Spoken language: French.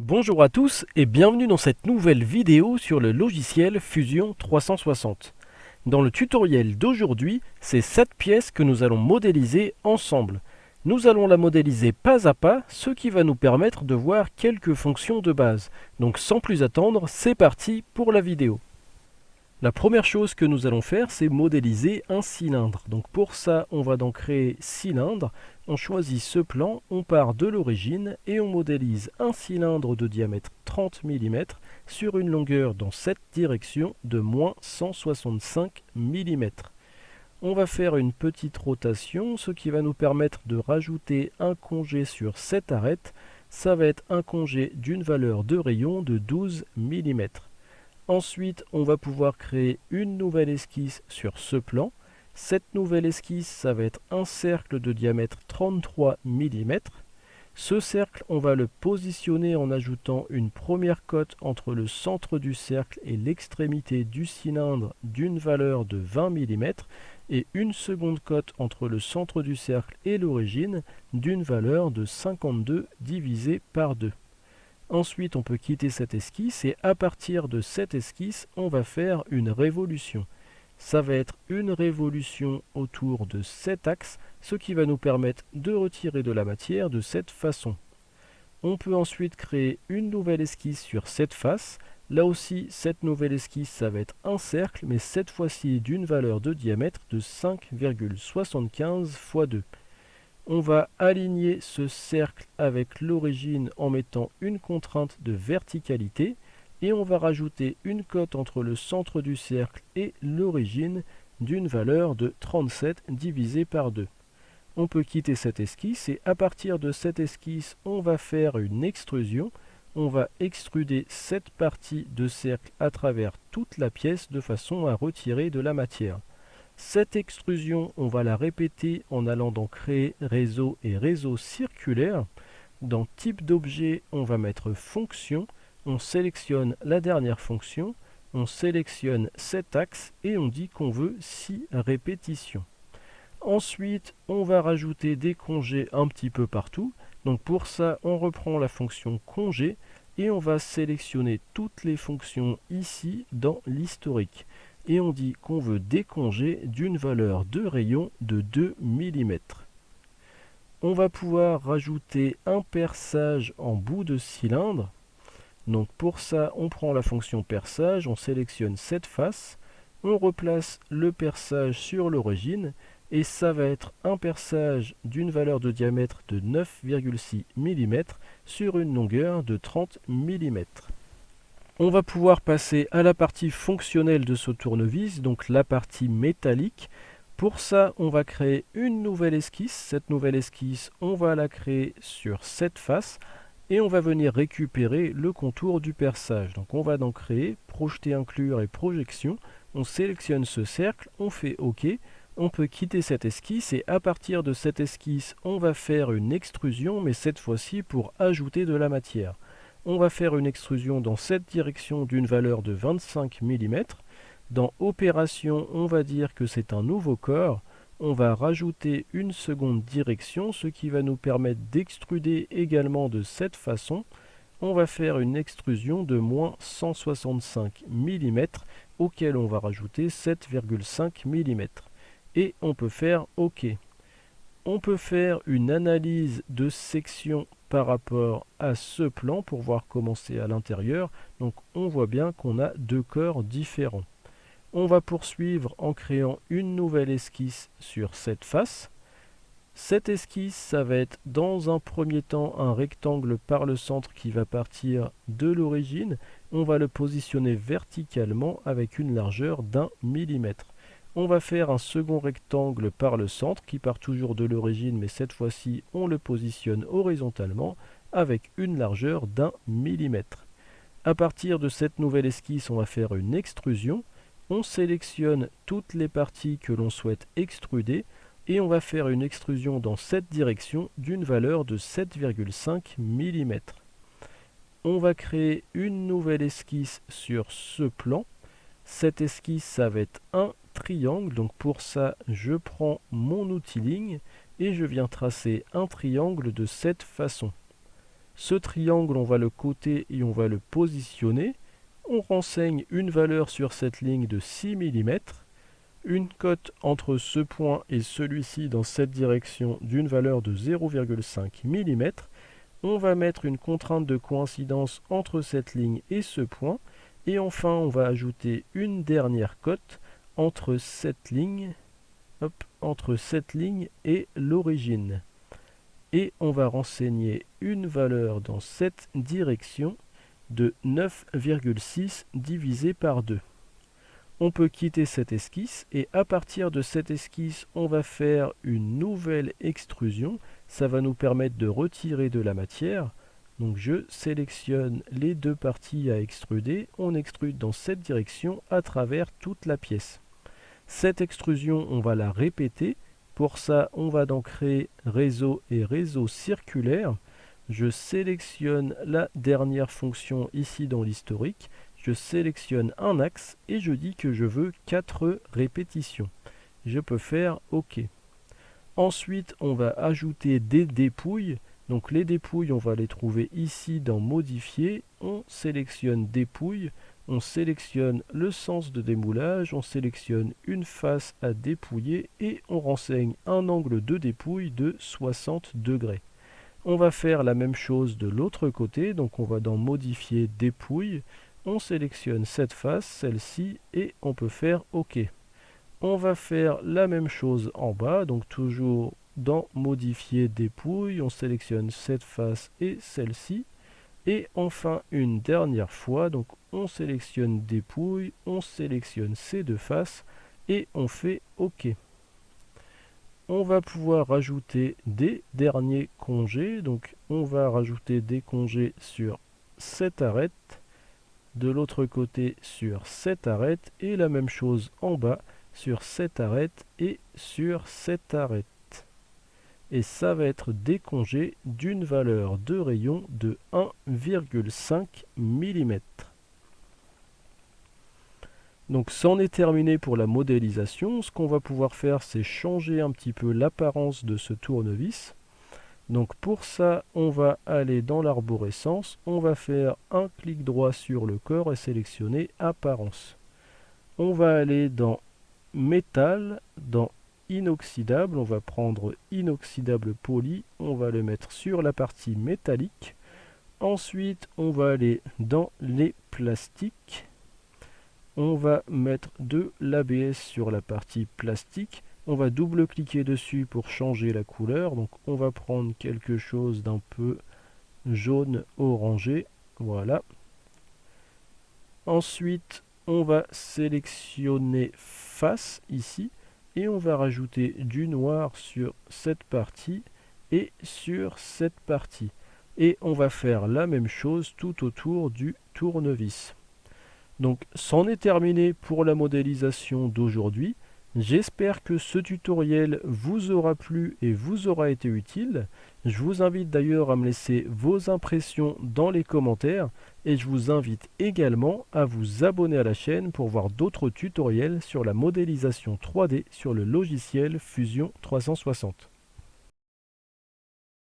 Bonjour à tous et bienvenue dans cette nouvelle vidéo sur le logiciel Fusion 360. Dans le tutoriel d'aujourd'hui, c'est cette pièce que nous allons modéliser ensemble. Nous allons la modéliser pas à pas, ce qui va nous permettre de voir quelques fonctions de base. Donc sans plus attendre, c'est parti pour la vidéo. La première chose que nous allons faire, c'est modéliser un cylindre. Donc pour ça, on va donc créer cylindre. On choisit ce plan, on part de l'origine et on modélise un cylindre de diamètre 30 mm sur une longueur dans cette direction de moins 165 mm. On va faire une petite rotation, ce qui va nous permettre de rajouter un congé sur cette arête. Ça va être un congé d'une valeur de rayon de 12 mm. Ensuite, on va pouvoir créer une nouvelle esquisse sur ce plan. Cette nouvelle esquisse, ça va être un cercle de diamètre 33 mm. Ce cercle, on va le positionner en ajoutant une première cote entre le centre du cercle et l'extrémité du cylindre d'une valeur de 20 mm et une seconde cote entre le centre du cercle et l'origine d'une valeur de 52 divisé par 2. Ensuite, on peut quitter cette esquisse et à partir de cette esquisse, on va faire une révolution. Ça va être une révolution autour de cet axe, ce qui va nous permettre de retirer de la matière de cette façon. On peut ensuite créer une nouvelle esquisse sur cette face. Là aussi, cette nouvelle esquisse, ça va être un cercle, mais cette fois-ci d'une valeur de diamètre de 5,75 x 2. On va aligner ce cercle avec l'origine en mettant une contrainte de verticalité et on va rajouter une cote entre le centre du cercle et l'origine d'une valeur de 37 divisé par 2. On peut quitter cette esquisse et à partir de cette esquisse, on va faire une extrusion. On va extruder cette partie de cercle à travers toute la pièce de façon à retirer de la matière. Cette extrusion, on va la répéter en allant dans Créer réseau et réseau circulaire. Dans Type d'objet, on va mettre Fonction. On sélectionne la dernière fonction. On sélectionne cet axe et on dit qu'on veut 6 répétitions. Ensuite, on va rajouter des congés un petit peu partout. Donc pour ça, on reprend la fonction congé et on va sélectionner toutes les fonctions ici dans l'historique. Et on dit qu'on veut des congés d'une valeur de rayon de 2 mm. On va pouvoir rajouter un perçage en bout de cylindre. Donc pour ça, on prend la fonction perçage, on sélectionne cette face, on replace le perçage sur l'origine et ça va être un perçage d'une valeur de diamètre de 9,6 mm sur une longueur de 30 mm. On va pouvoir passer à la partie fonctionnelle de ce tournevis, donc la partie métallique. Pour ça, on va créer une nouvelle esquisse. Cette nouvelle esquisse, on va la créer sur cette face et on va venir récupérer le contour du perçage. Donc on va donc créer, projeter, inclure et projection. On sélectionne ce cercle, on fait OK. On peut quitter cette esquisse et à partir de cette esquisse, on va faire une extrusion, mais cette fois-ci pour ajouter de la matière. On va faire une extrusion dans cette direction d'une valeur de 25 mm. Dans Opération, on va dire que c'est un nouveau corps. On va rajouter une seconde direction, ce qui va nous permettre d'extruder également de cette façon. On va faire une extrusion de moins 165 mm, auquel on va rajouter 7,5 mm. Et on peut faire OK. On peut faire une analyse de section par rapport à ce plan pour voir comment c'est à l'intérieur. Donc on voit bien qu'on a deux corps différents. On va poursuivre en créant une nouvelle esquisse sur cette face. Cette esquisse, ça va être dans un premier temps un rectangle par le centre qui va partir de l'origine. On va le positionner verticalement avec une largeur d'1 mm. On va faire un second rectangle par le centre qui part toujours de l'origine, mais cette fois-ci on le positionne horizontalement avec une largeur d'1 mm. À partir de cette nouvelle esquisse, on va faire une extrusion. On sélectionne toutes les parties que l'on souhaite extruder et on va faire une extrusion dans cette direction d'une valeur de 7,5 mm. On va créer une nouvelle esquisse sur ce plan. Cette esquisse, ça va être un triangle. Donc pour ça, je prends mon outil ligne et je viens tracer un triangle de cette façon. Ce triangle, on va le coter et on va le positionner. On renseigne une valeur sur cette ligne de 6 mm. Une cote entre ce point et celui-ci dans cette direction d'une valeur de 0,5 mm. On va mettre une contrainte de coïncidence entre cette ligne et ce point. Et enfin, on va ajouter une dernière cote entre cette ligne, et l'origine. Et on va renseigner une valeur dans cette direction de 9,6 divisé par 2. On peut quitter cette esquisse et à partir de cette esquisse, on va faire une nouvelle extrusion. Ça va nous permettre de retirer de la matière. Donc je sélectionne les deux parties à extruder. On extrude dans cette direction à travers toute la pièce. Cette extrusion, on va la répéter. Pour ça, on va donc créer réseau et réseau circulaire. Je sélectionne la dernière fonction ici dans l'historique. Je sélectionne un axe et je dis que je veux 4 répétitions. Je peux faire OK. Ensuite, on va ajouter des dépouilles. Donc les dépouilles, on va les trouver ici dans Modifier. On sélectionne Dépouilles. On sélectionne le sens de démoulage. On sélectionne une face à dépouiller et on renseigne un angle de dépouille de 60 degrés. On va faire la même chose de l'autre côté. Donc on va dans Modifier Dépouille. On sélectionne cette face, celle-ci, et on peut faire OK. On va faire la même chose en bas, donc toujours dans Modifier Dépouille, on sélectionne cette face et celle-ci. Et enfin une dernière fois, donc on sélectionne Dépouille, on sélectionne ces deux faces et on fait OK. On va pouvoir rajouter des derniers congés, donc on va rajouter des congés sur cette arête. De l'autre côté sur cette arête et la même chose en bas sur cette arête et sur cette arête. Et ça va être des congés d'une valeur de rayon de 1,5 mm. Donc c'en est terminé pour la modélisation. Ce qu'on va pouvoir faire, c'est changer un petit peu l'apparence de ce tournevis. Donc pour ça, on va aller dans l'arborescence, on va faire un clic droit sur le corps et sélectionner Apparence. On va aller dans Métal, dans Inoxydable, on va prendre Inoxydable poli, on va le mettre sur la partie métallique. Ensuite, on va aller dans les plastiques, on va mettre de l'ABS sur la partie plastique. On va double-cliquer dessus pour changer la couleur. Donc on va prendre quelque chose d'un peu jaune orangé. Voilà. Ensuite, on va sélectionner face ici. Et on va rajouter du noir sur cette partie et sur cette partie. Et on va faire la même chose tout autour du tournevis. Donc c'en est terminé pour la modélisation d'aujourd'hui. J'espère que ce tutoriel vous aura plu et vous aura été utile. Je vous invite d'ailleurs à me laisser vos impressions dans les commentaires et je vous invite également à vous abonner à la chaîne pour voir d'autres tutoriels sur la modélisation 3D sur le logiciel Fusion 360.